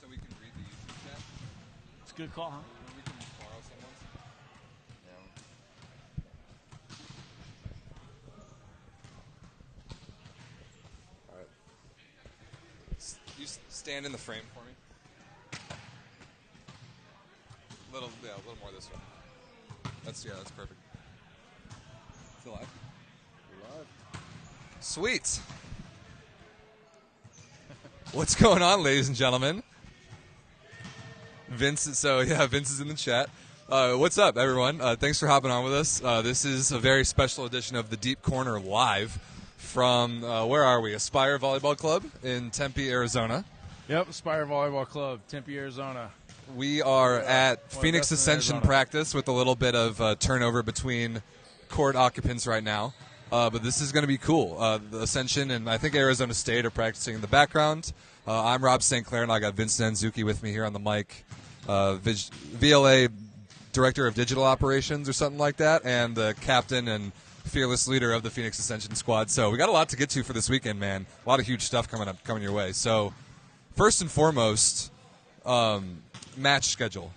so we can read the YouTube chat? It's a good call, huh? Maybe we can borrow someone's. Yeah. All right. You stand in the frame for me. A little more this way. That's perfect. Still live? We're live. Sweet. What's going on, ladies and gentlemen? Vince is in the chat. What's up, everyone? Thanks for hopping on with us. This is a very special edition of the Deep Corner Live from, where are we? Aspire Volleyball Club in Tempe, Arizona. Yep, Aspire Volleyball Club, Tempe, Arizona. We are at Phoenix Ascension practice with a little bit of turnover between court occupants right now. But this is going to be cool. The Ascension and I think Arizona State are practicing in the background. I'm Rob St. Clair, and I got Vincent Nanzuki with me here on the mic. VLA Director of Digital Operations or something like that, and the captain and fearless leader of the Phoenix Ascension squad. So we got a lot to get to for this weekend, man. A lot of huge stuff coming your way. So first and foremost, match schedule.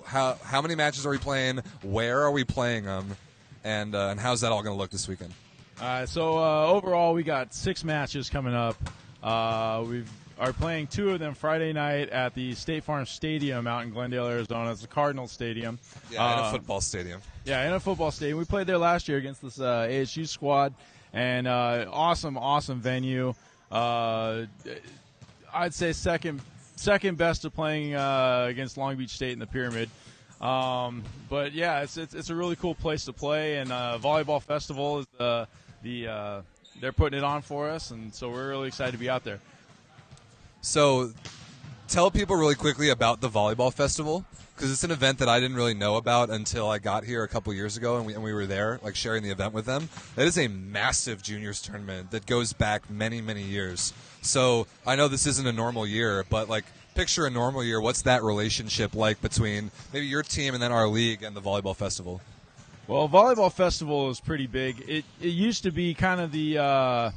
How many matches are we playing? Where are we playing them? And how's that all going to look this weekend? So overall, we got 6 matches coming up. We are playing 2 of them Friday night at the State Farm Stadium out in Glendale, Arizona. It's the Cardinal Stadium. Yeah, in a football stadium. Yeah, in a football stadium. We played there last year against this ASU squad, and awesome venue. I'd say second best to playing against Long Beach State in the Pyramid. But yeah, it's a really cool place to play, and Volleyball Festival is they're putting it on for us, and so we're really excited to be out there. So tell people really quickly about the Volleyball Festival, because it's an event that I didn't really know about until I got here a couple years ago, and we were there, like, sharing the event with them. That is a massive juniors tournament that goes back many, many years. So I know this isn't a normal year, but, like, picture a normal year. What's that relationship like between maybe your team and then our league and the Volleyball Festival? Well, Volleyball Festival is pretty big. It used to be kind of the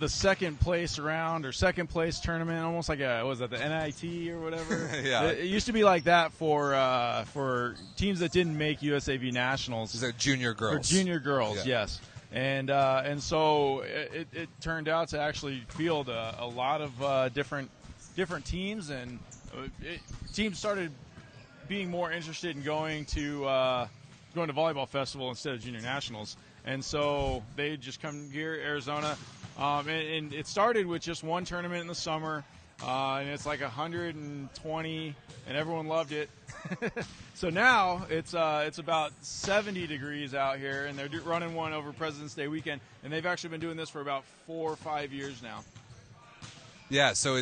second place round or second place tournament, almost like the NIT or whatever. Yeah. It used to be like that for teams that didn't make USAV nationals. Is that junior girls? For junior girls, yeah. Yes. And so it turned out to actually field a lot of different teams, and teams started being more interested in going to Volleyball Festival instead of junior nationals. And so they just come here, Arizona, and it started with just one tournament in the summer, and it's like 120, and everyone loved it. So now it's about 70 degrees out here, and they're running one over President's Day weekend, and they've actually been doing this for about 4 or 5 years now. Yeah, so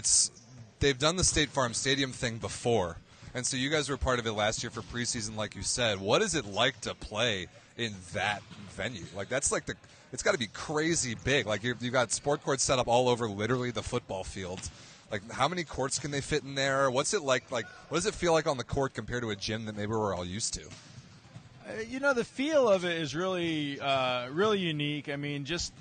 they've done the State Farm Stadium thing before, and so you guys were part of it last year for preseason, like you said. What is it like to play in that venue? Like, that's like it's got to be crazy big. Like, you've got sport courts set up all over literally the football field. Like, how many courts can they fit in there? What's it like? Like, what does it feel like on the court compared to a gym that maybe we're all used to? The feel of it is really unique. I mean, just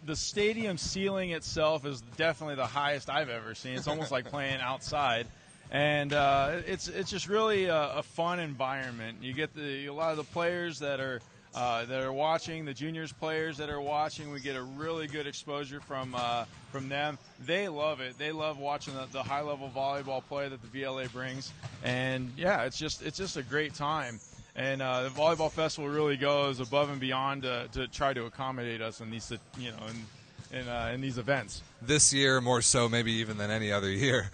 the stadium ceiling itself is definitely the highest I've ever seen. It's almost like playing outside, and it's just really a fun environment. You get a lot of the players that are watching, the juniors players that are watching. We get a really good exposure from them. They love it. They love watching the high level volleyball play that the VLA brings, and yeah, it's just a great time. And the Volleyball Festival really goes above and beyond to try to accommodate us in these, in these events. This year, more so maybe even than any other year.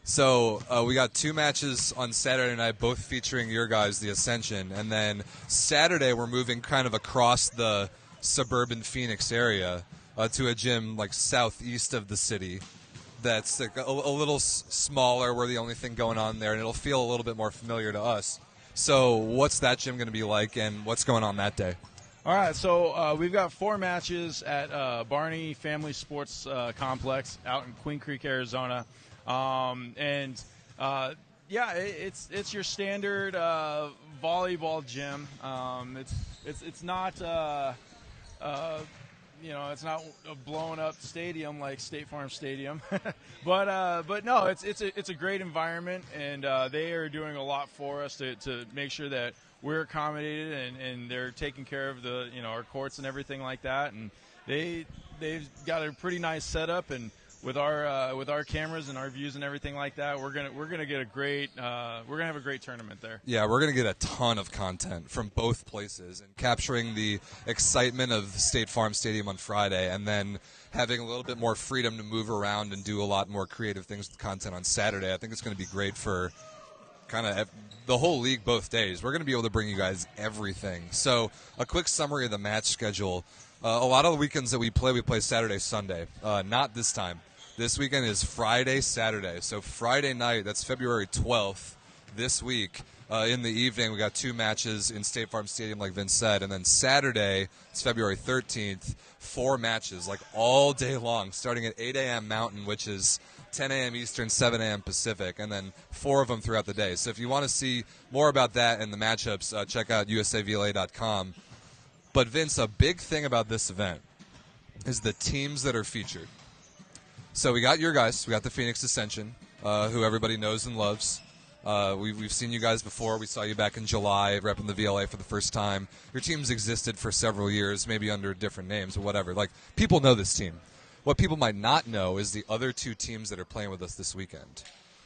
So we got 2 matches on Saturday night, both featuring your guys, the Ascension. And then Saturday, we're moving kind of across the suburban Phoenix area to a gym like southeast of the city. That's like a little smaller. We're the only thing going on there, and it'll feel a little bit more familiar to us. So what's that gym going to be like, and what's going on that day? All right, so we've got 4 matches at Barney Family Sports Complex out in Queen Creek, Arizona. It's your standard volleyball gym. It's not it's not a blown up stadium like State Farm Stadium, but no, it's a great environment, and they are doing a lot for us to make sure that we're accommodated, and they're taking care of our courts and everything like that, and they've got a pretty nice setup, and with our cameras and our views and everything like that, we're gonna get a great we're gonna have a great tournament there. Yeah, we're gonna get a ton of content from both places, and capturing the excitement of State Farm Stadium on Friday, and then having a little bit more freedom to move around and do a lot more creative things with content on Saturday. I think it's going to be great for kind of the whole league both days. We're going to be able to bring you guys everything. So a quick summary of the match schedule. A lot of the weekends that we play Saturday, Sunday. Not this time. This weekend is Friday, Saturday. So Friday night, that's February 12th, this week, in the evening, we got 2 matches in State Farm Stadium, like Vince said. And then Saturday, it's February 13th, 4 matches, like all day long, starting at 8 a.m. Mountain, which is 10 a.m. Eastern, 7 a.m. Pacific, and then 4 of them throughout the day. So if you want to see more about that and the matchups, check out usavla.com. But Vince, a big thing about this event is the teams that are featured. So we got your guys. We got the Phoenix Ascension, who everybody knows and loves. We've seen you guys before. We saw you back in July repping the VLA for the first time. Your team's existed for several years, maybe under different names or whatever. Like, people know this team. What people might not know is the other 2 teams that are playing with us this weekend.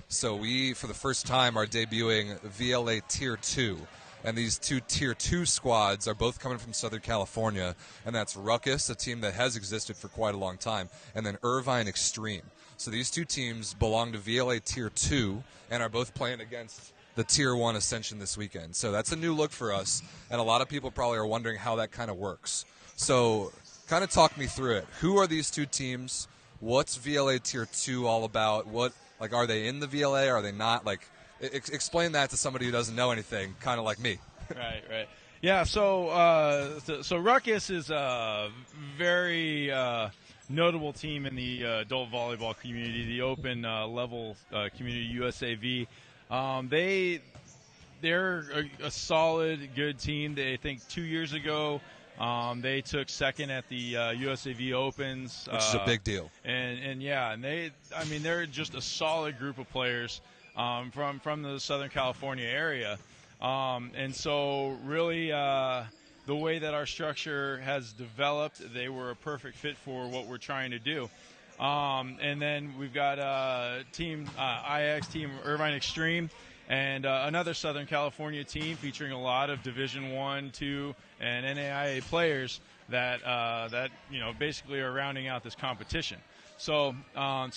So we, for the first time, are debuting VLA Tier 2. And these 2 Tier 2 squads are both coming from Southern California. And that's Ruckus, a team that has existed for quite a long time, and then Irvine Extreme. So these 2 teams belong to VLA Tier 2 and are both playing against the Tier 1 Ascension this weekend. So that's a new look for us, and a lot of people probably are wondering how that kind of works. So kind of talk me through it. Who are these 2 teams? What's VLA Tier 2 all about? Are they in the VLA? Are they not? Explain that to somebody who doesn't know anything, kind of like me. Right. Yeah, so Ruckus is a very notable team in the adult volleyball community, the open level community, USAV. They're a solid, good team. They think 2 years ago they took second at the USAV Opens, which is a big deal. And they're just a solid group of players from the Southern California area. And so really the way that our structure has developed, they were a perfect fit for what we're trying to do. And then we've got team IX, team Irvine Extreme, and another Southern California team featuring a lot of Division I, II, and NAIA players that basically are rounding out this competition. So I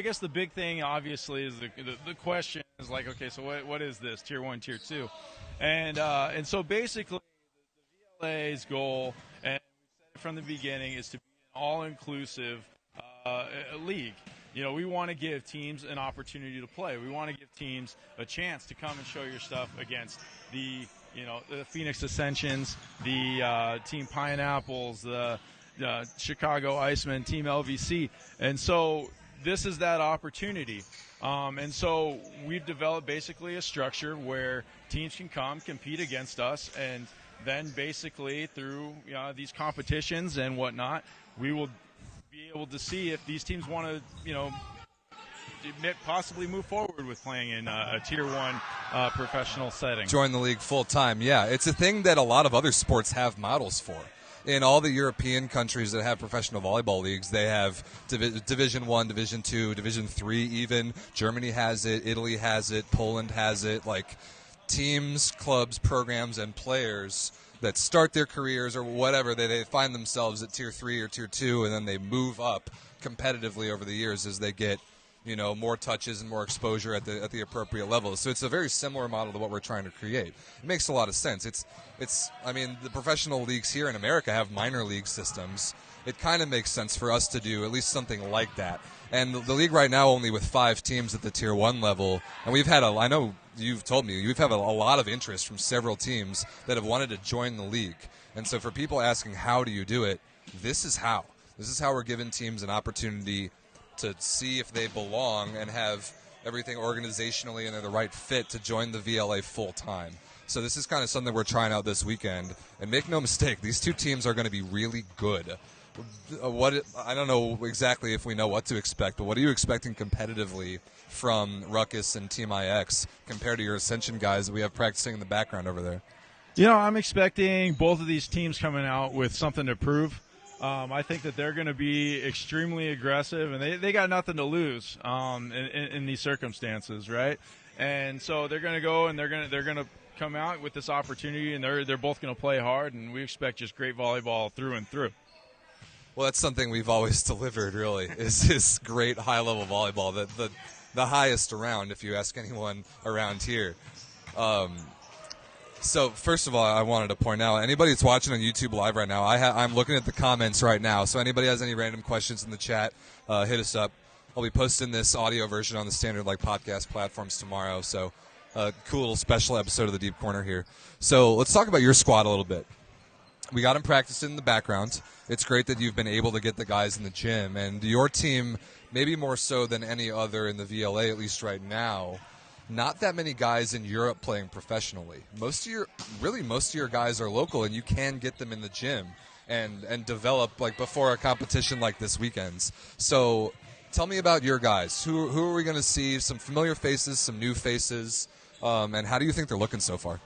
guess the big thing, obviously, is the question is like, okay, so what is this Tier 1, Tier 2? And so basically the VLA's goal, and we said it from the beginning, is to be an all-inclusive league. We want to give teams an opportunity to play. We want to give teams a chance to come and show your stuff against the Phoenix Ascensions, the Team Pineapples, the Chicago Icemen, Team LVC. And so this is that opportunity. And so we've developed basically a structure where teams can come, compete against us, and then basically through these competitions and whatnot, we will be able to see if these teams want to, possibly move forward with playing in a Tier 1 professional setting. Join the league full time. Yeah, it's a thing that a lot of other sports have models for. In all the European countries that have professional volleyball leagues, they have Division I, Division II, Division III even. Germany has it, Italy has it, Poland has it. Like, teams, clubs, programs, and players that start their careers or whatever, they find themselves at Tier 3 or Tier 2, and then they move up competitively over the years as they get more touches and more exposure at the appropriate levels. So it's a very similar model to what we're trying to create. It makes a lot of sense. The professional leagues here in America have minor league systems. It kind of makes sense for us to do at least something like that. And the league right now only with 5 teams at the Tier 1 level. And we've had I know you've told me, you've had a lot of interest from several teams that have wanted to join the league. And so for people asking how do you do it, this is how. This is how we're giving teams an opportunity to see if they belong and have everything organizationally and they're the right fit to join the VLA full time. So this is kind of something we're trying out this weekend. And make no mistake, these 2 teams are going to be really good. I don't know exactly if we know what to expect, but what are you expecting competitively from Ruckus and Team IX compared to your Ascension guys that we have practicing in the background over there? I'm expecting both of these teams coming out with something to prove. I think that they're going to be extremely aggressive, and they got nothing to lose in these circumstances, right? And so they're going to go and they're going to come out with this opportunity, and they're both going to play hard, and we expect just great volleyball through and through. Well, that's something we've always delivered, really, is this great high-level volleyball, the highest around, if you ask anyone around here. So, first of all, I wanted to point out, anybody that's watching on YouTube Live right now, I'm looking at the comments right now, so anybody has any random questions in the chat, hit us up. I'll be posting this audio version on the standard podcast platforms tomorrow, so cool little special episode of the Deep Corner here. So let's talk about your squad a little bit. We got them practicing in the background. It's great that you've been able to get the guys in the gym, and your team, maybe more so than any other in the VLA, at least right now, not that many guys in Europe playing professionally. Most of your guys are local, and you can get them in the gym and develop before a competition like this weekend's. So tell me about your guys. Who are we going to see? Some familiar faces, some new faces, and how do you think they're looking so far?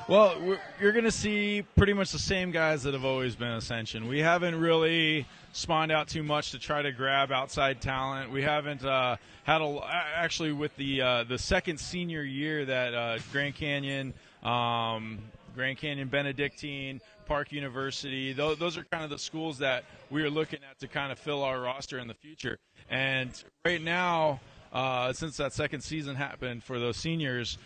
Well, you're going to see pretty much the same guys that have always been Ascension. We haven't really spawned out too much to try to grab outside talent. We haven't actually with the second senior year that Grand Canyon Benedictine, Park University, those are kind of the schools that we are looking at to kind of fill our roster in the future. And right now, since that second season happened for those seniors,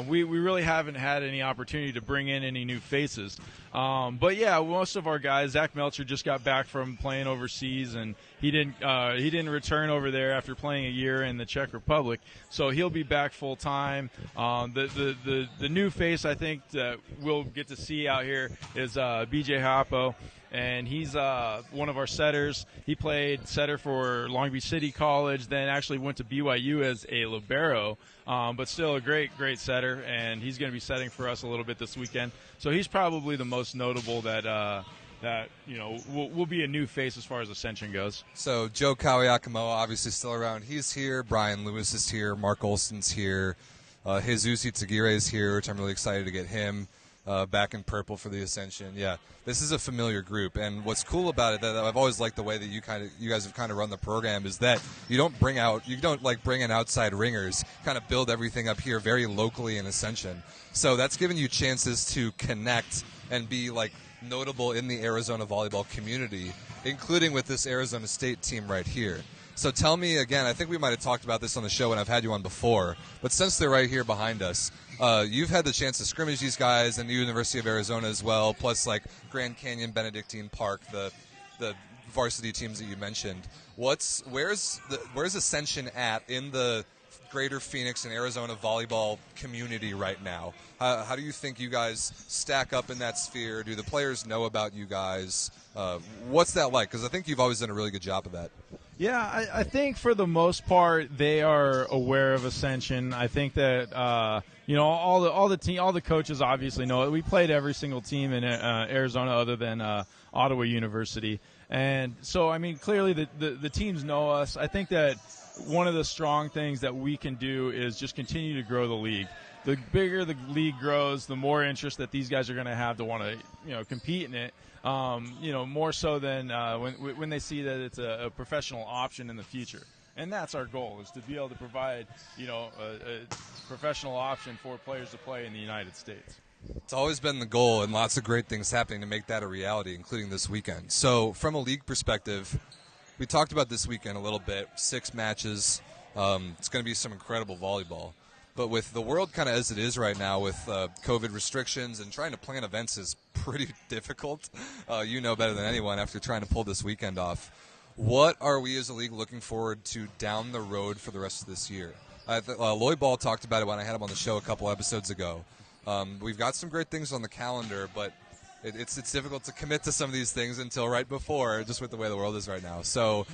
we really haven't had any opportunity to bring in any new faces. But yeah, most of our guys, Zach Melcher just got back from playing overseas, and he didn't return over there after playing a year in the Czech Republic, so he'll be back full time. The new face I think that we'll get to see out here is BJ Hapo. And he's one of our setters. He played setter for Long Beach City College, then actually went to BYU as a libero, but still a great setter, and he's going to be setting for us a little bit this weekend. So he's probably the most notable that will be a new face as far as Ascension goes. So Joe Kawiakamoa obviously still around. He's here. Brian Lewis is here. Mark Olson's here. Jesus Itsagire is here, which I'm really excited to get him back in purple for the Ascension. Yeah, this is a familiar group, and what's cool about it that I've always liked the way that you guys have kind of run the program is that you don't bring in outside ringers, kind of build everything up here very locally in Ascension. So that's given you chances to connect and be notable in the Arizona volleyball community, including with this Arizona State team right here. So tell me again, I think we might have talked about this on the show when I've had you on before, but since they're right here behind us, you've had the chance to scrimmage these guys and the University of Arizona as well, plus Grand Canyon, Benedictine, Park, the varsity teams that you mentioned. Where's Ascension at in the greater Phoenix and Arizona volleyball community right now? How do you think you guys stack up in that sphere? Do the players know about you guys? What's that like? Because I think you've always done a really good job of that. Yeah, I think for the most part they are aware of Ascension. I think that all the coaches obviously know it. We played every single team in Arizona other than Ottawa University, and so I mean clearly the teams know us. I think that one of the strong things that we can do is just continue to grow the league. The bigger the league grows, the more interest that these guys are going to have to want to compete in it. More so than when they see that it's a professional option in the future. And that's our goal, is to be able to provide, a professional option for players to play in the United States. It's always been the goal, and lots of great things happening to make that a reality, including this weekend. So from a league perspective, we talked about this weekend a little bit, 6 matches. It's going to be some incredible volleyball. But with the world kind of as it is right now with COVID restrictions and trying to plan events is pretty difficult. You know better than anyone after trying to pull this weekend off. What are we as a league looking forward to down the road for the rest of this year? Lloyd Ball talked about it when I had him on the show a couple episodes ago. We've got some great things on the calendar, but it's difficult to commit to some of these things until right before, just with the way the world is right now. So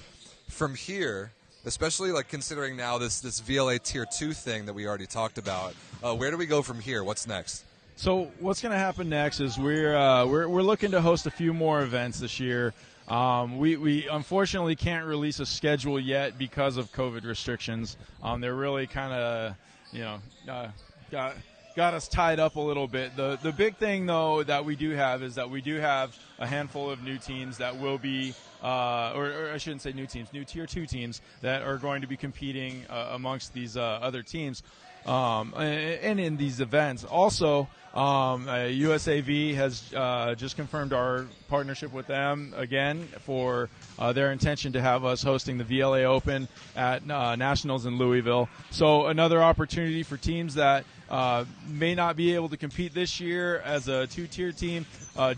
from here, especially considering now this VLA Tier 2 thing that we already talked about, where do we go from here? What's next? So what's going to happen next is we're looking to host a few more events this year. We unfortunately can't release a schedule yet because of COVID restrictions. They're really kind of, got us tied up a little bit. The big thing, though, that we do have is that we do have a handful of new teams that will be, or I shouldn't say new teams, new Tier 2 teams that are going to be competing amongst these other teams and in these events. Also, USAV has just confirmed our partnership with them again for their intention to have us hosting the VLA Open at Nationals in Louisville. So another opportunity for teams that may not be able to compete this year as a 2-tier team.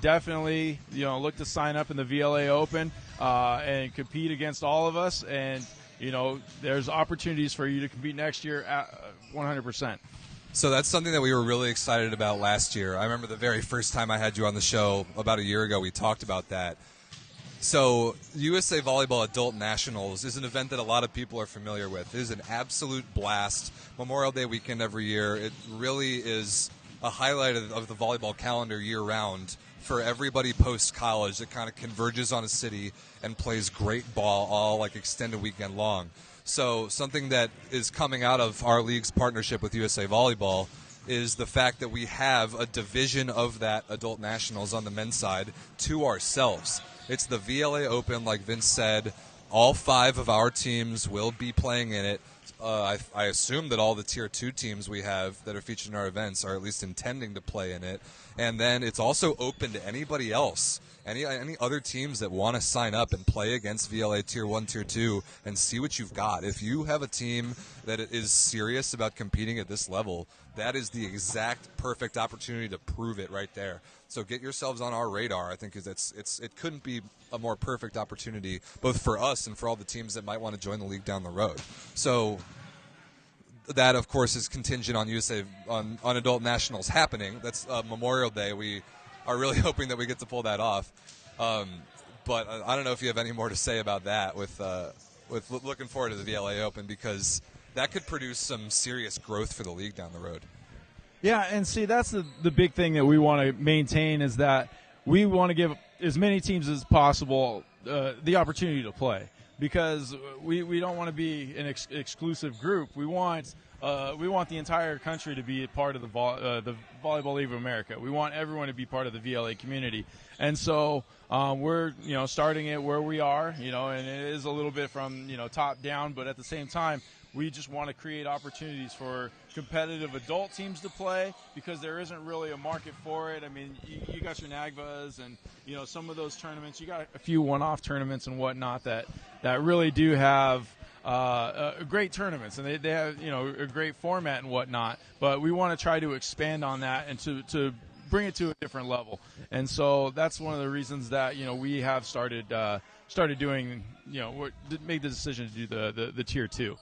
Definitely, look to sign up in the VLA Open and compete against all of us. And there's opportunities for you to compete next year at 100%. So that's something that we were really excited about last year. I remember the very first time I had you on the show about a year ago, we talked about that. So USA Volleyball Adult Nationals is an event that a lot of people are familiar with. It is an absolute blast. Memorial Day weekend every year. It really is a highlight of the volleyball calendar year-round for everybody post-college that kind of converges on a city and plays great ball all extended weekend long. So something that is coming out of our league's partnership with USA Volleyball is the fact that we have a division of that Adult Nationals on the men's side to ourselves. It's the VLA Open, like Vince said. All 5 of our teams will be playing in it. I assume that all the Tier 2 teams we have that are featured in our events are at least intending to play in it. And then it's also open to anybody else, any other teams that want to sign up and play against VLA Tier 1, Tier 2, and see what you've got. If you have a team that is serious about competing at this level, that is the exact perfect opportunity to prove it right there. So get yourselves on our radar. I think it couldn't be a more perfect opportunity, both for us and for all the teams that might want to join the league down the road. So that, of course, is contingent on USA on Adult Nationals happening. That's Memorial Day. We are really hoping that we get to pull that off. But I don't know if you have any more to say about that with looking forward to the VLA Open, because that could produce some serious growth for the league down the road. Yeah, and see, that's the big thing that we want to maintain, is that we want to give as many teams as possible the opportunity to play, because we don't want to be an exclusive group. We want the entire country to be a part of the Volleyball League of America. We want everyone to be part of the VLA community, and so we're starting it where we are, and it is a little bit from top down, but at the same time, we just want to create opportunities for competitive adult teams to play, because there isn't really a market for it. I mean, you got your NAGVAs and some of those tournaments. You got a few one-off tournaments and whatnot that really do have great tournaments, and they have a great format and whatnot. But we want to try to expand on that and to bring it to a different level. And so that's one of the reasons that we have started doing made the decision to do the Tier 2.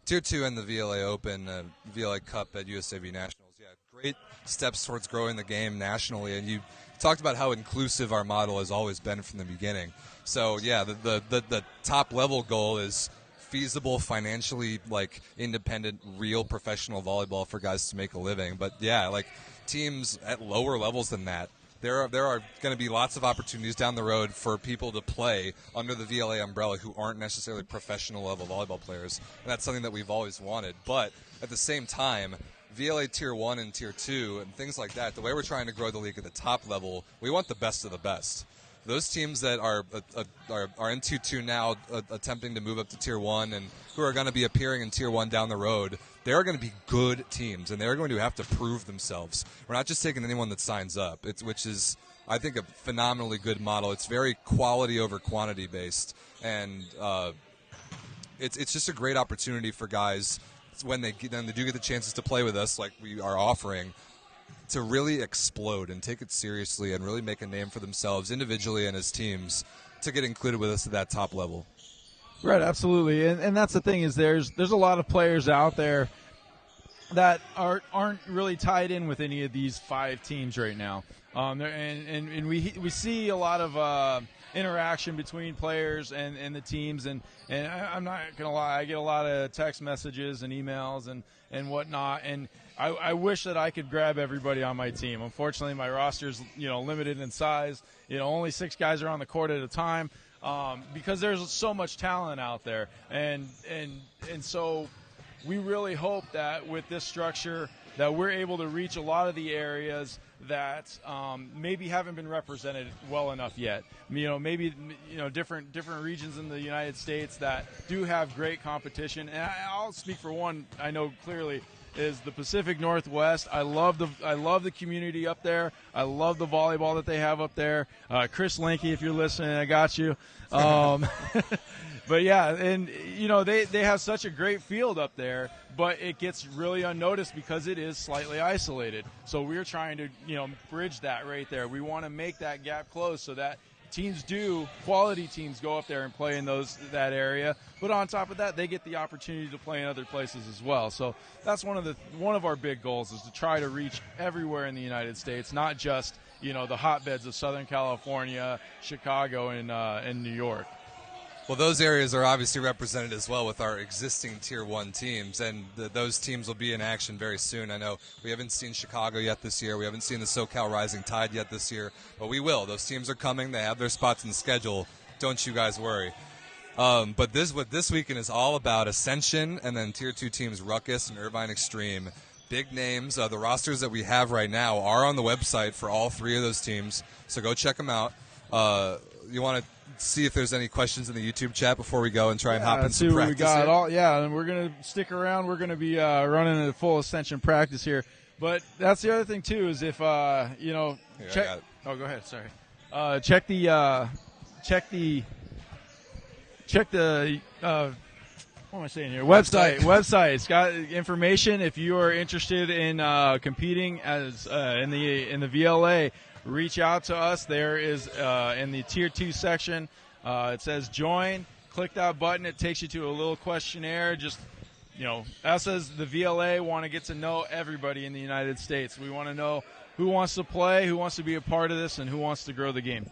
Tier 2 and the VLA Open, VLA Cup at USAV Nationals. Yeah, great steps towards growing the game nationally. And you talked about how inclusive our model has always been from the beginning. So, yeah, the top-level goal is feasible, financially, independent, real professional volleyball for guys to make a living. But, yeah, teams at lower levels than that, there are going to be lots of opportunities down the road for people to play under the VLA umbrella who aren't necessarily professional level volleyball players, and that's something that we've always wanted. But at the same time, VLA Tier 1 and Tier 2 and things like that, the way we're trying to grow the league at the top level, we want the best of the best. Those teams that are in Tier 2 now, attempting to move up to Tier 1 and who are going to be appearing in Tier 1 down the road, they're going to be good teams, and they're going to have to prove themselves. We're not just taking anyone that signs up, which is, I think, a phenomenally good model. It's very quality over quantity based, and it's just a great opportunity for guys when they do get the chances to play with us, like we are offering, to really explode and take it seriously and really make a name for themselves individually and as teams to get included with us at that top level. Right, absolutely, and that's the thing, is there's a lot of players out there that aren't really tied in with any of these 5 teams right now, and we see a lot of interaction between players and the teams, and I'm not gonna lie, I get a lot of text messages and emails and whatnot, and I wish that I could grab everybody on my team. Unfortunately, my roster's limited in size. Only 6 guys are on the court at a time. because there's so much talent out there, and so we really hope that with this structure that we're able to reach a lot of the areas that maybe haven't been represented well enough yet. Maybe different regions in the United States that do have great competition. And I'll speak for one. I know clearly is the Pacific Northwest. I love the community up there. I love the volleyball that they have up there. Chris Linky, if you're listening, I got you. But yeah, and they have such a great field up there, but it gets really unnoticed because it is slightly isolated. So we're trying to bridge that right there. We want to make that gap close so that quality teams go up there and play in that area. But on top of that, they get the opportunity to play in other places as well. So that's one of our big goals, is to try to reach everywhere in the United States, not just the hotbeds of Southern California, Chicago, and New York. Well, those areas are obviously represented as well with our existing Tier 1 teams, and those teams will be in action very soon. I know we haven't seen Chicago yet this year. We haven't seen the SoCal Rising Tide yet this year, but we will. Those teams are coming. They have their spots in the schedule. Don't you guys worry. But what this weekend is all about, Ascension and then Tier 2 teams Ruckus and Irvine Extreme. Big names. The rosters that we have right now are on the website for all three of those teams, so go check them out. You want to see if there's any questions in the YouTube chat before we go and try and hop in some practice. We got and we're going to stick around. We're going to be running a full Ascension practice here. But that's the other thing too, is if check. Oh, go ahead. Sorry. Check the what am I saying here? Website. It's got information. If you are interested in competing as in the VLA, reach out to us. There is in the Tier 2 section, it says join. Click that button. It takes you to a little questionnaire. Just, us as the VLA want to get to know everybody in the United States. We want to know who wants to play, who wants to be a part of this, and who wants to grow the game.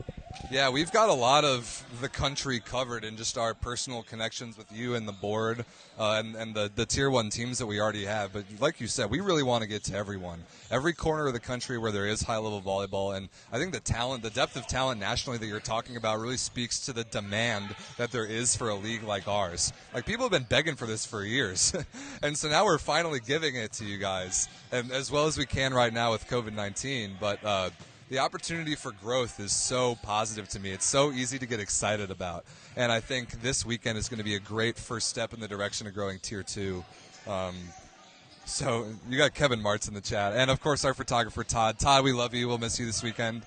Yeah, we've got a lot of the country covered in just our personal connections with you and the board and the Tier 1 teams that we already have. But like you said, we really want to get to everyone, every corner of the country where there is high-level volleyball. And I think the depth of talent nationally that you're talking about really speaks to the demand that there is for a league like ours. Like, people have been begging for this for years. And so now we're finally giving it to you guys, and as well as we can right now with COVID-19. But the opportunity for growth is so positive to me. It's so easy to get excited about. And I think this weekend is going to be a great first step in the direction of growing Tier 2. So you got Kevin Martz in the chat. And, of course, our photographer, Todd. Todd, we love you. We'll miss you this weekend.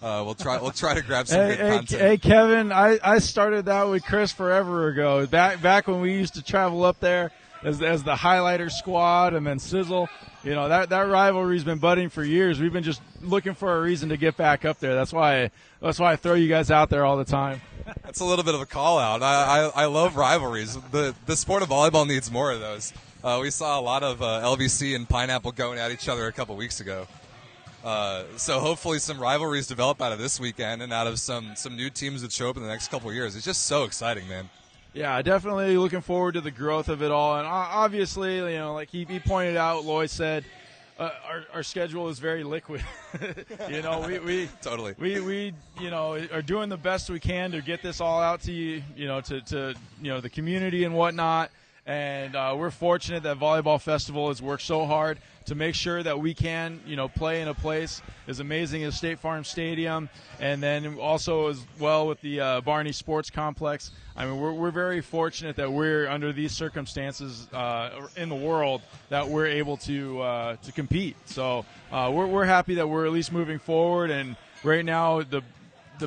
We'll try to grab some good content. Hey, Kevin, I started that with Chris forever ago. Back when we used to travel up there as the highlighter squad and then Sizzle. That rivalry's been budding for years. We've been just looking for a reason to get back up there. That's why I throw you guys out there all the time. That's a little bit of a call out. I love rivalries. The sport of volleyball needs more of those. We saw a lot of LVC and Pineapple going at each other a couple weeks ago. So hopefully some rivalries develop out of this weekend and out of some new teams that show up in the next couple of years. It's just so exciting, man. Yeah, definitely looking forward to the growth of it all. And obviously, like he pointed out, Loy said, our schedule is very liquid. We totally. We are doing the best we can to get this all out to you, to the community and whatnot. And we're fortunate that Volleyball Festival has worked so hard to make sure that we can, play in a place as amazing as State Farm Stadium, and then also as well with the Barney Sports Complex. I mean, we're very fortunate that we're under these circumstances in the world that we're able to compete. So we're happy that we're at least moving forward. And right now, the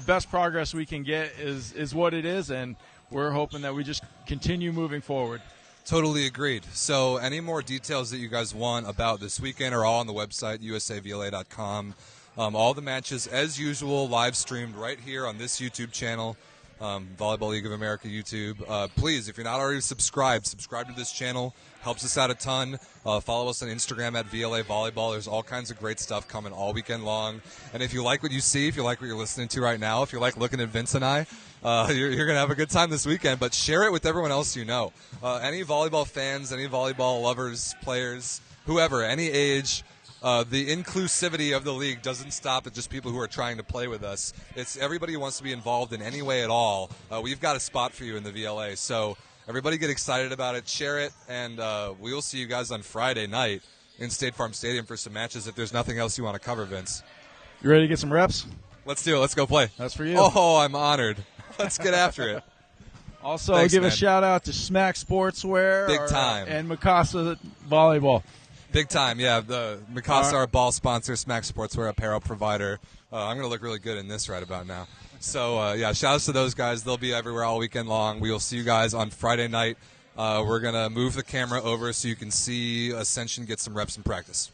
best progress we can get is what it is, and we're hoping that we just continue moving forward. Totally agreed. So any more details that you guys want about this weekend are all on the website, usavla.com. All the matches, as usual, live streamed right here on this YouTube channel, Volleyball League of America YouTube. Please, if you're not already subscribe to this channel. Helps us out a ton. Follow us on Instagram at VLA Volleyball. There's all kinds of great stuff coming all weekend long. And if you like what you see, if you like what you're listening to right now, if you like looking at Vince and I, you're going to have a good time this weekend. But share it with everyone else you know. Any volleyball fans, any volleyball lovers, players, whoever, any age, The inclusivity of the league doesn't stop at just people who are trying to play with us. It's everybody who wants to be involved in any way at all. We've got a spot for you in the VLA. So everybody get excited about it, share it, and we will see you guys on Friday night in State Farm Stadium for some matches if there's nothing else you want to cover, Vince. You ready to get some reps? Let's do it. Let's go play. That's for you. Oh, I'm honored. Let's get after it. Also, Thanks, give man. a shout-out to Smack Sportswear. Big time. And Mikasa Volleyball. Big time, yeah. The Mikasa, our ball sponsor, Smack Sportswear apparel provider. I'm going to look really good in this right about now. So, yeah, shout-outs to those guys. They'll be everywhere all weekend long. We will see you guys on Friday night. We're going to move the camera over so you can see Ascension get some reps in practice.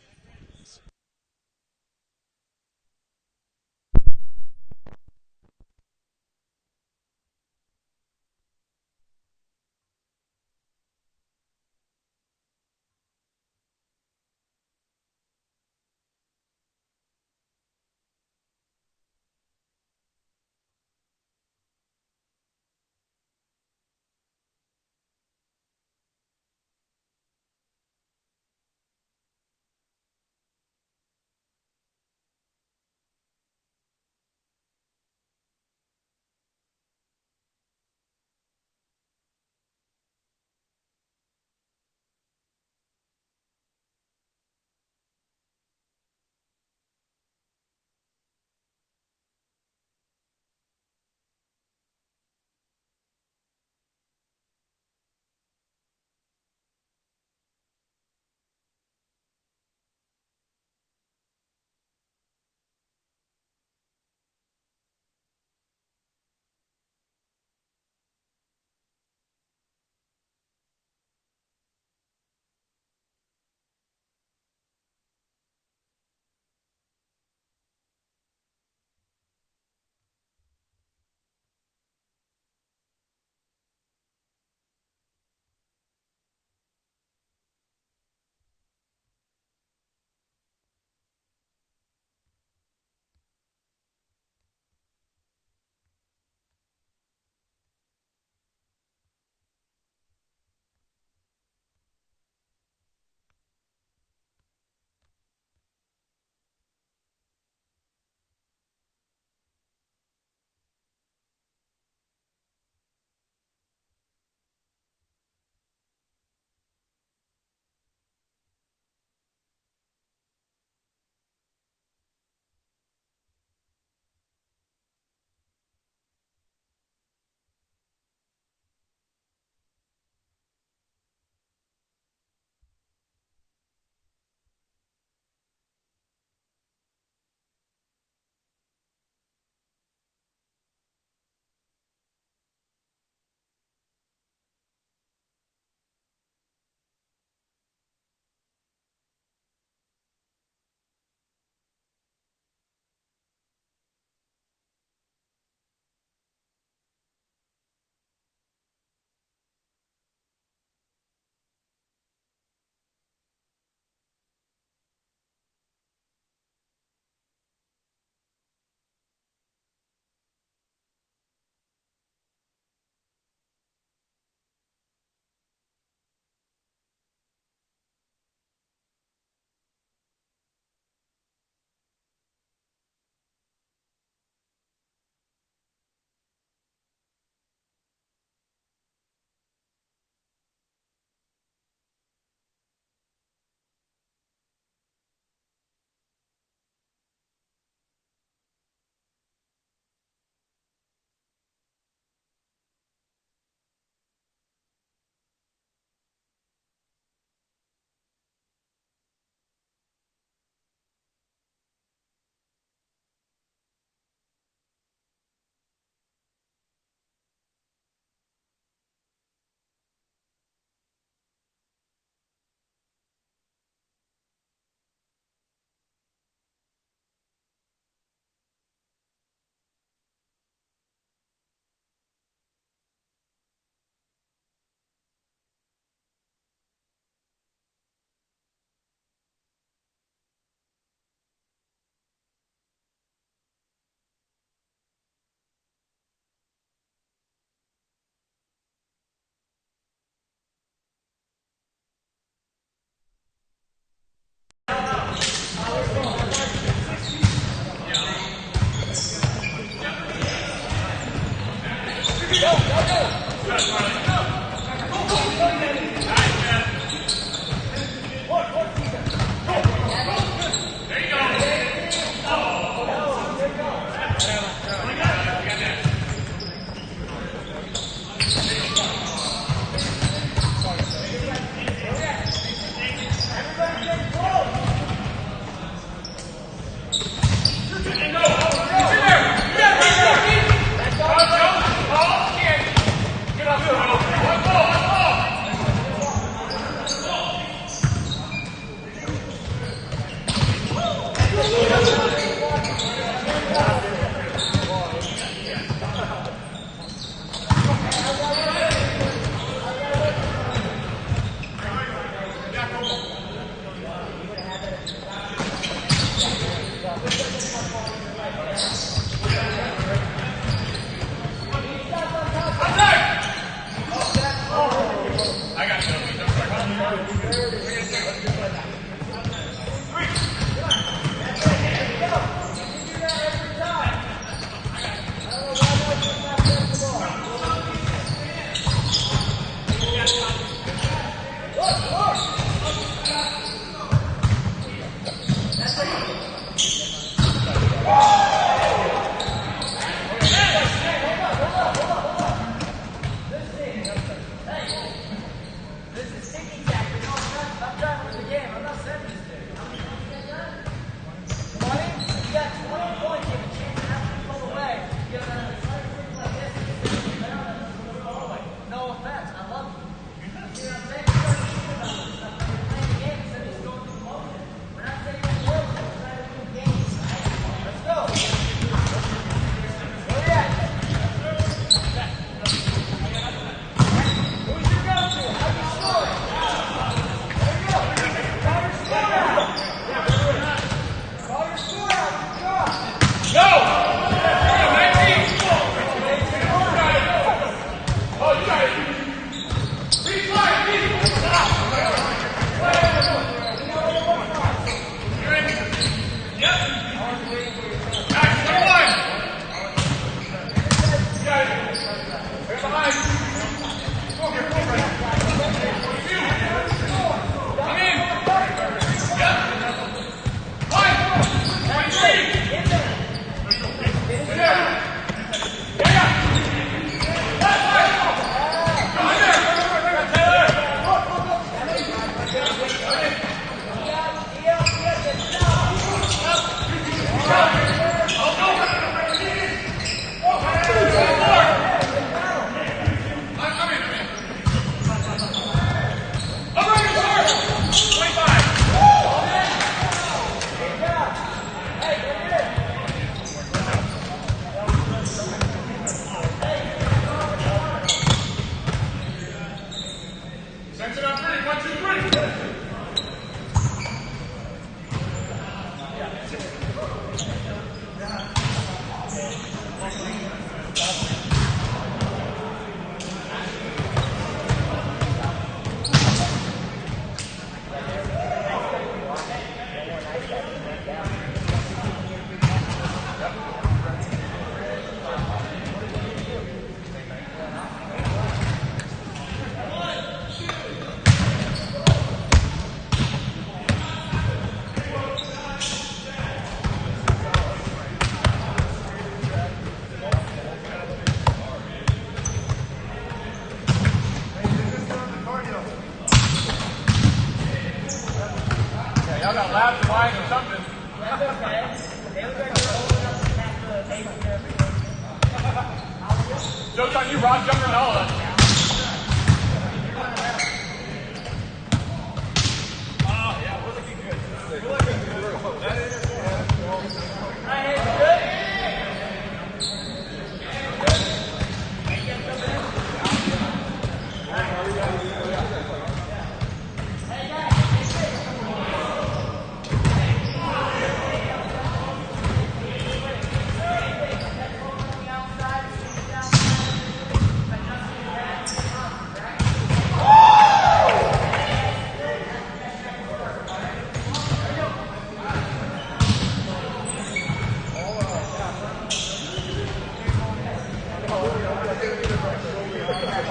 Joke's on you, Rod. Jump Ronaldo.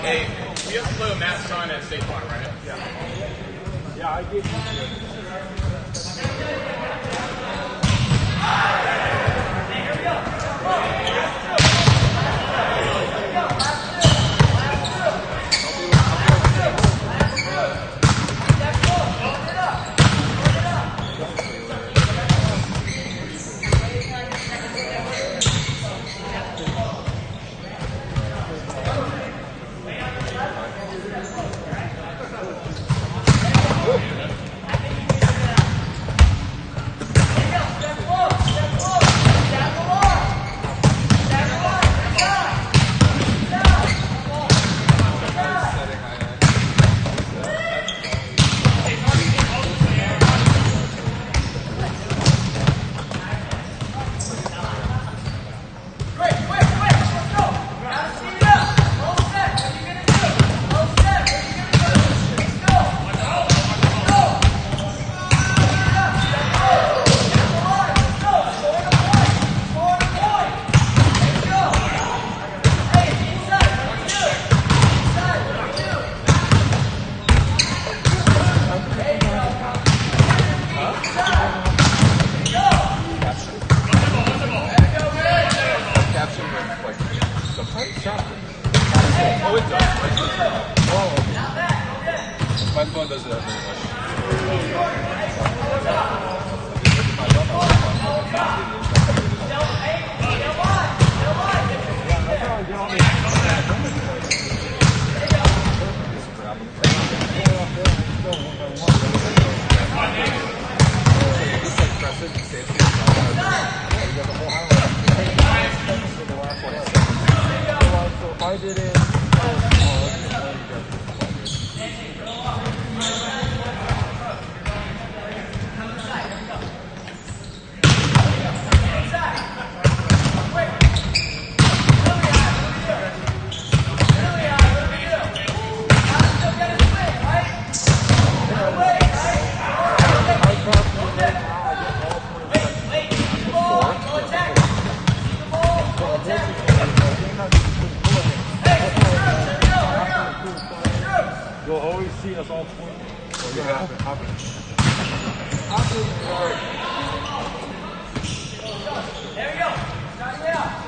Hey, we have to play with Matt's son at State Farm, right? Yeah, I get I did it. You'll always see us all 20. So There we go. Start it out.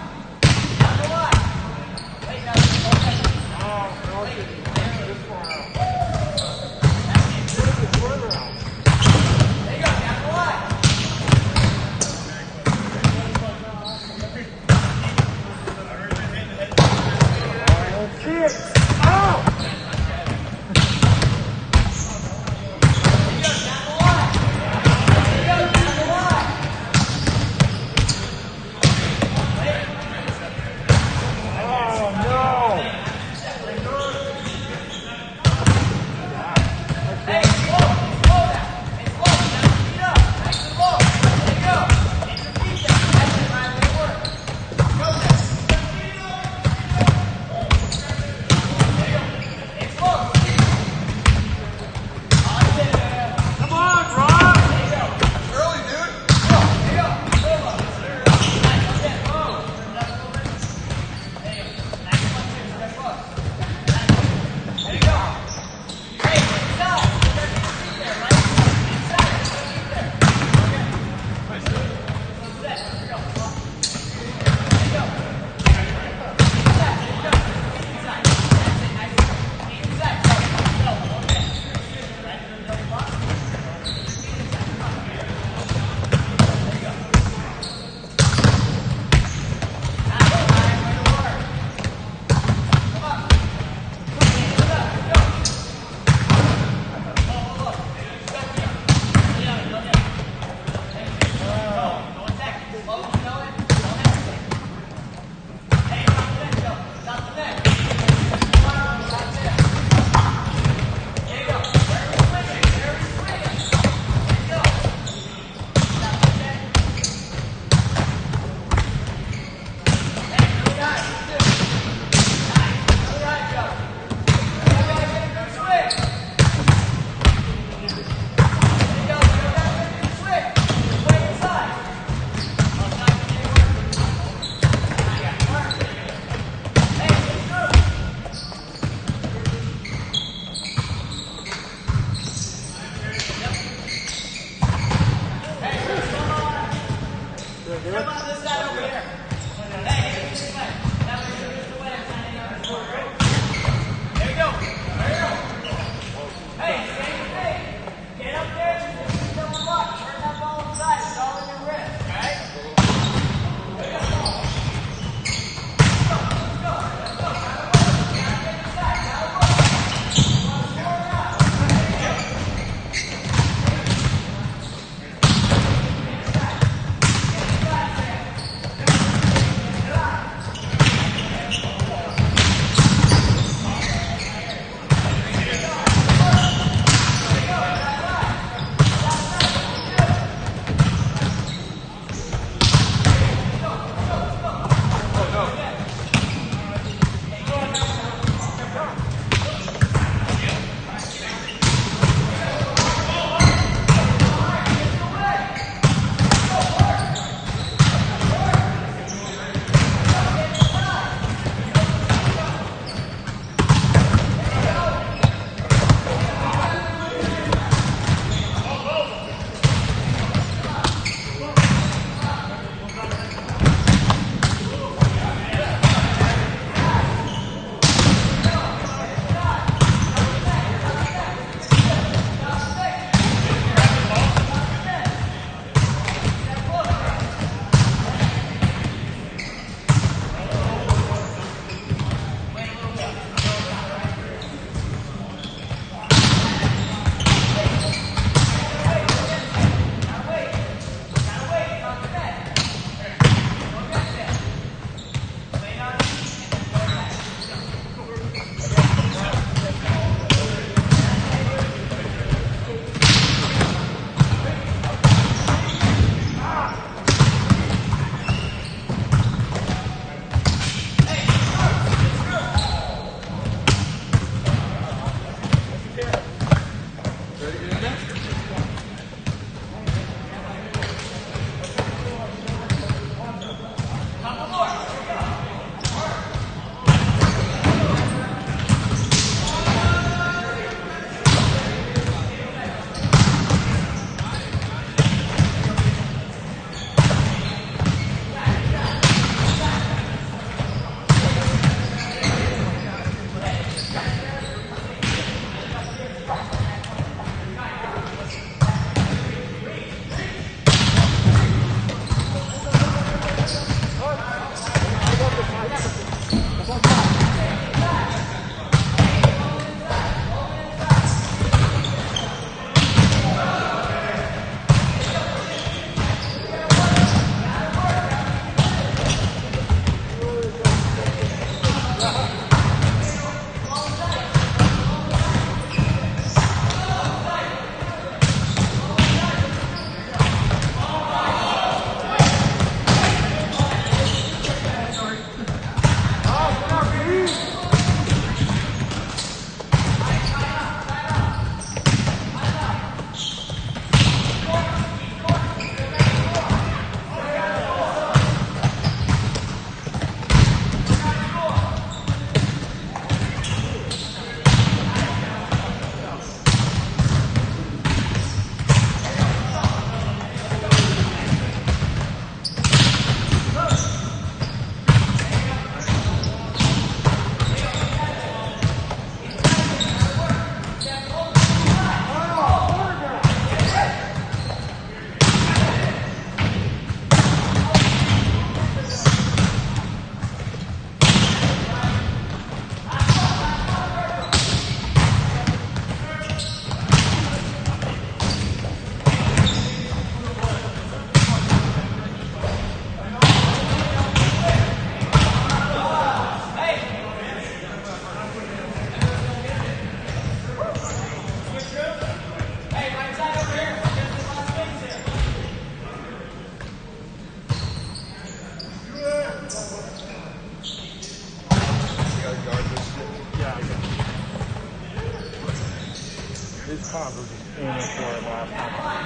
His cop was just aiming for it last time.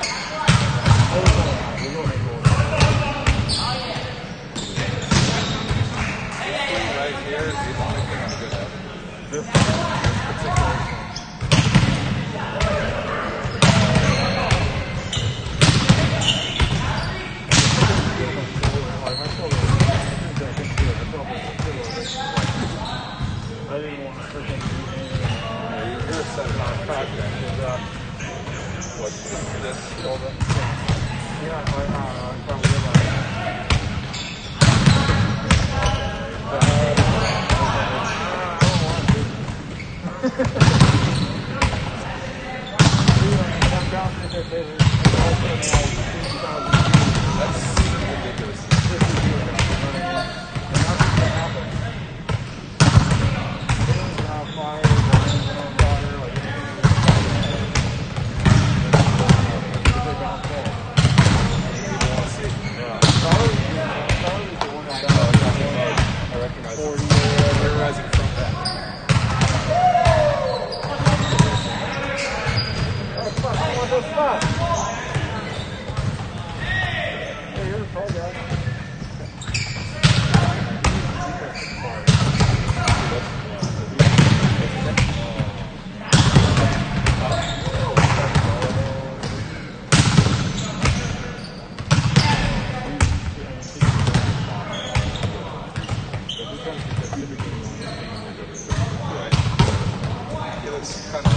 Right here is the only thing I'm good at. This particular I didn't want to freaking You're setting on track then. What's this shoulder? yeah, I'm probably good at That's ridiculous. I recognize it. You're rising from that. Hey, you're a pro guy. He looks kind of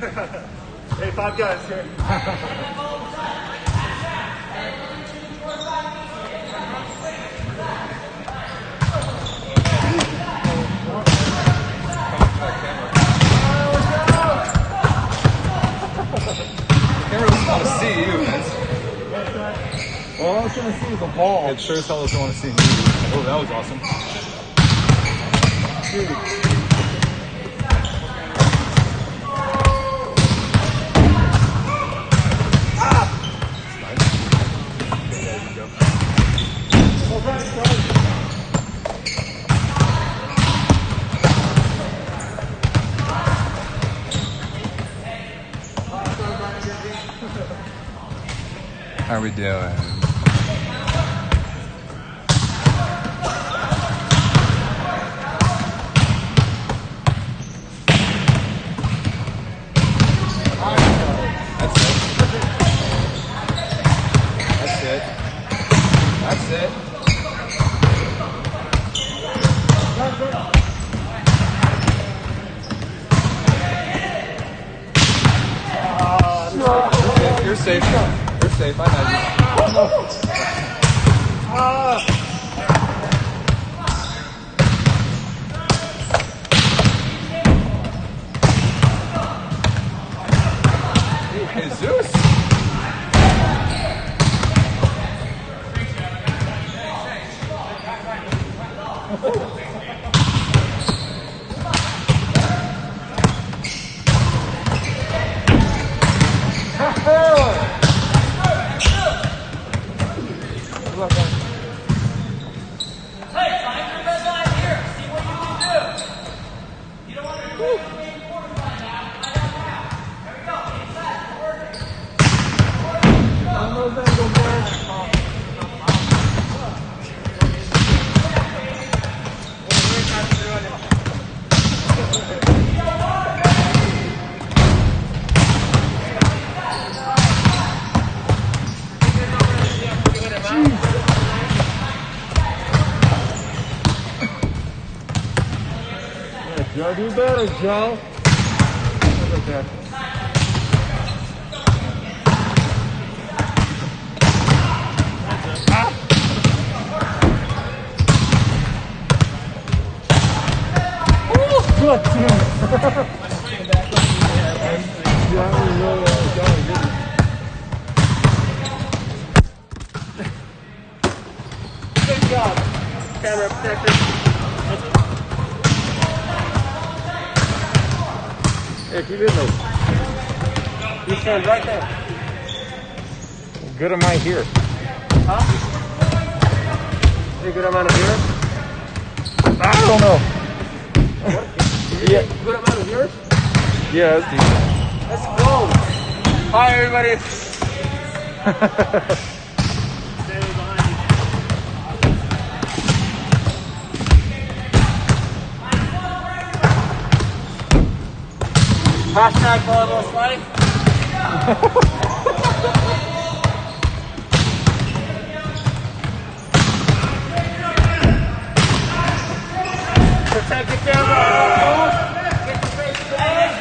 Hey, 5 guys here. Camera doesn't want to see you, man. All I was going to see was a ball. It sure as hell doesn't want to see me. Oh, that was awesome. How are we doing? That's it. You're safe. You're safe. I know you. Jesus. Joe, do better, Joe. Look at that. Good. Good job, camera protector. Hey, keep in those. You stand right there. Good amount here. Huh? Any good amount of here? I don't know. Yeah. Good amount of yours? Yeah, that's decent. Let's go. Hi, everybody. Hashtag volleyball life. Protect the camera. Get the face to the edge.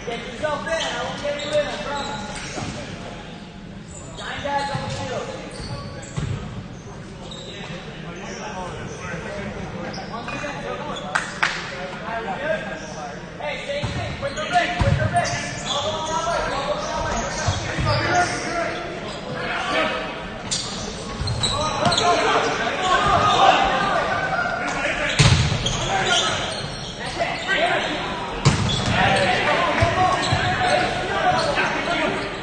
Get yourself in. I won't get you in, I promise. 9 guys on the field. Hey, stay safe. Quick the ring. Quick the ring. All going that way. All going that way. That's it.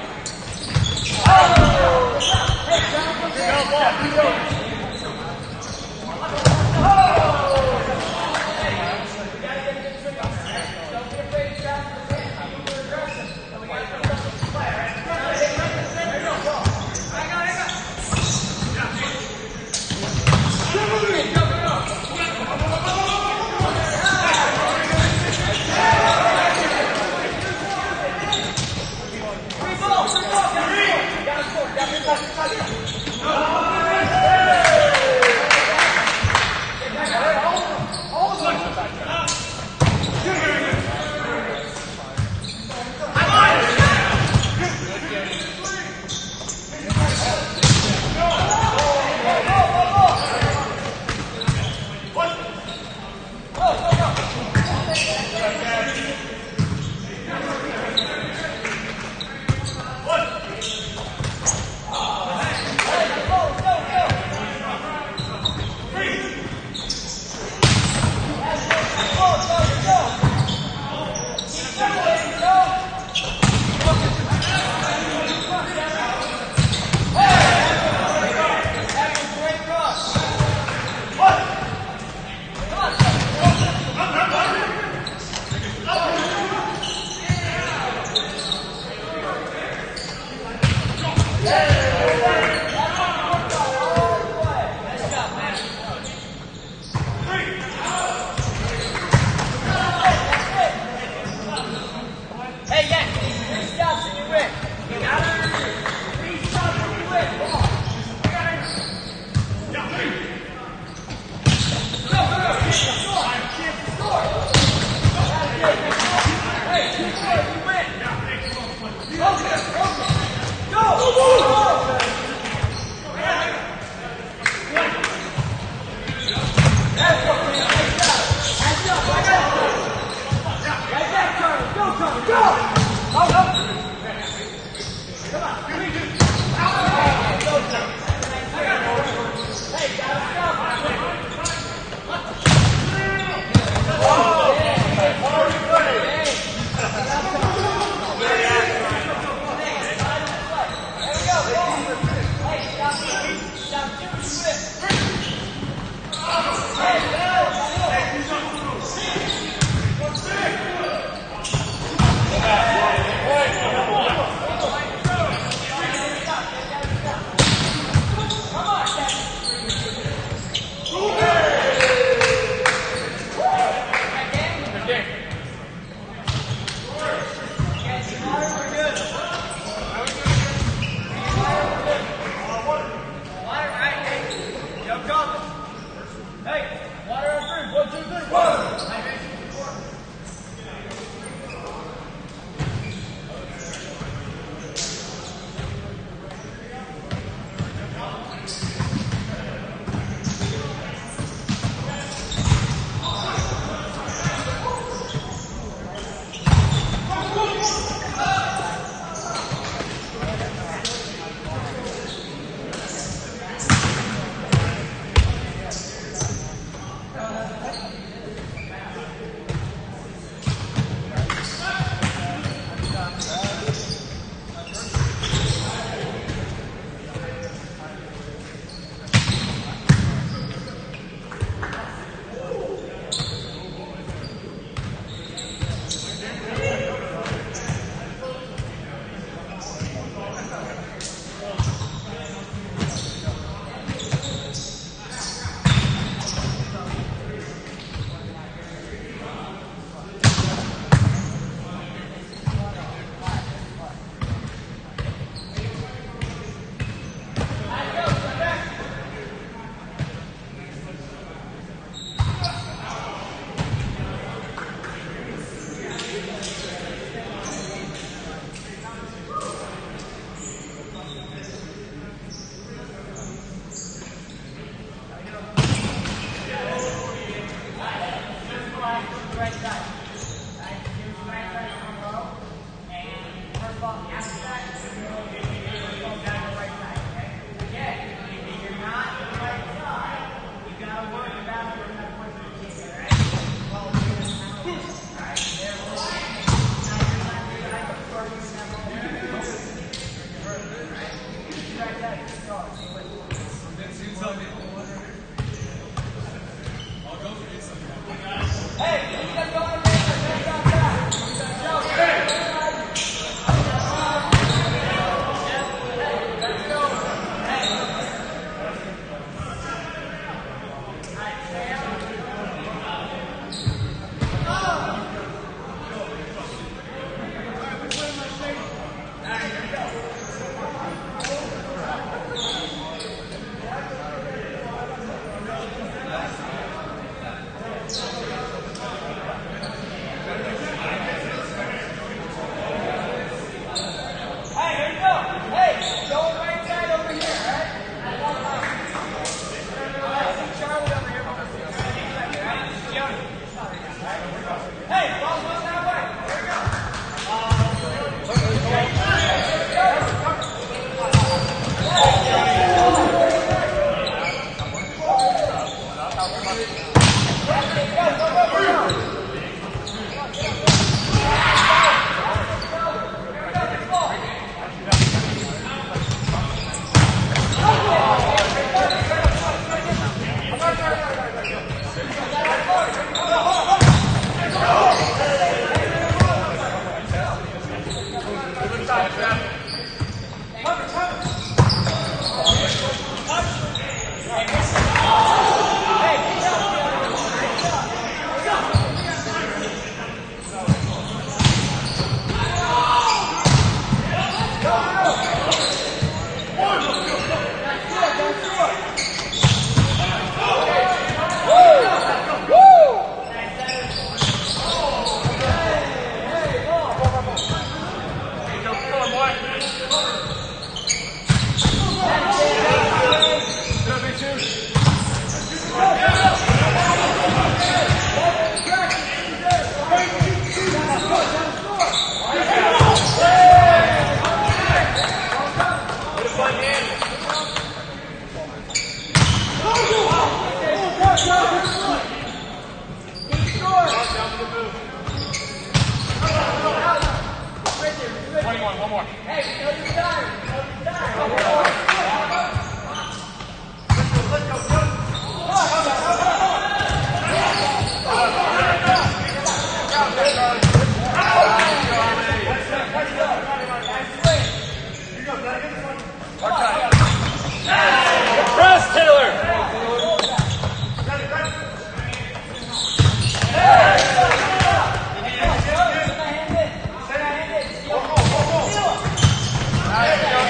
right side. Right? Do the right side down low. And first ball, after that, you're going back to the right side. Okay? Again, if you're not in the right side, you got to worry about where that point is going to get you. All right? Follow the lead and now. All right? There we go. Now you're not going to have to start using that ball. Right? Right side, just go. See what you want. Hey, you got to go on the back. One more. Hey, no, you're tired. No, you're tired. Press, Taylor. Nice.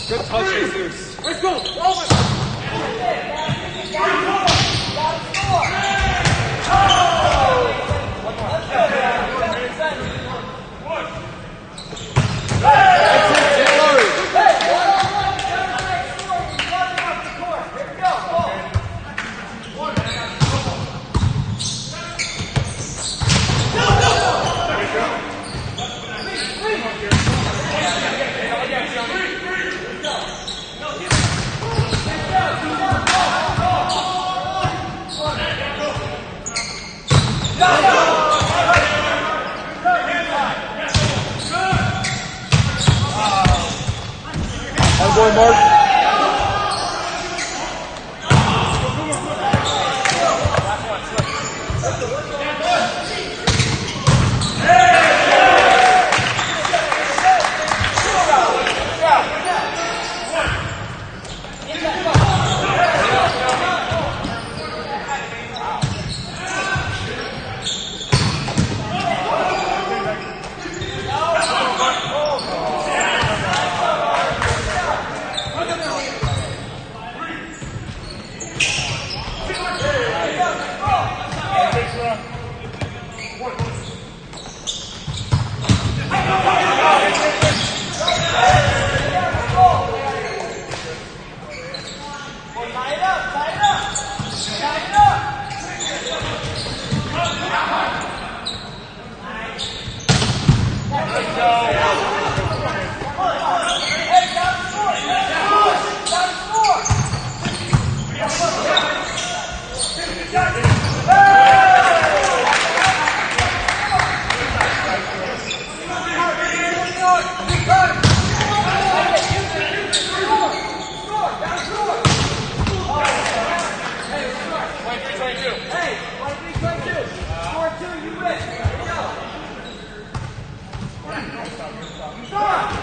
Good touch, Jesus. Let's go. Over. Boy, Mark. Stop!